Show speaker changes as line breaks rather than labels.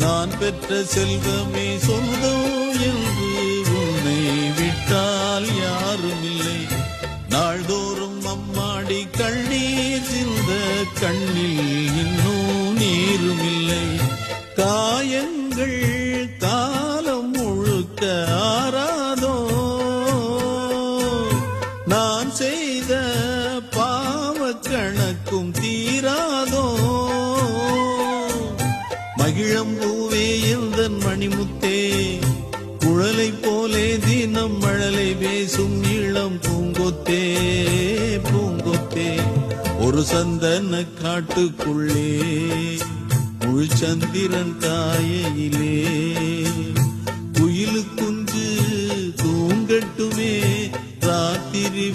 நான் பெற்ற செல்வமே சொந்தம் என்று உன்னை விட்டால் யாரும் இல்லை. நாள்தோறும் அம்மாடி கண்ணீர் சிந்த கண்ணில் இன்னும் நீரும் இல்லை. காயங்கள் காலம் முழுக்க ஆறாதோ, நான் செய்த பாவ கணக்கும் தீராதோ. மகிழம்பூவே எந்தன் மணிமுத்தே, குழலை போலே தினம் மழலை பேசும் இளம் பூங்கொத்தே பூங்கொத்தே. ஒரு சந்தன காட்டுக்குள்ளே முழு சந்திரன் காயிலே குயிலு குஞ்சு தூங்கட்டுமே ராத்திரி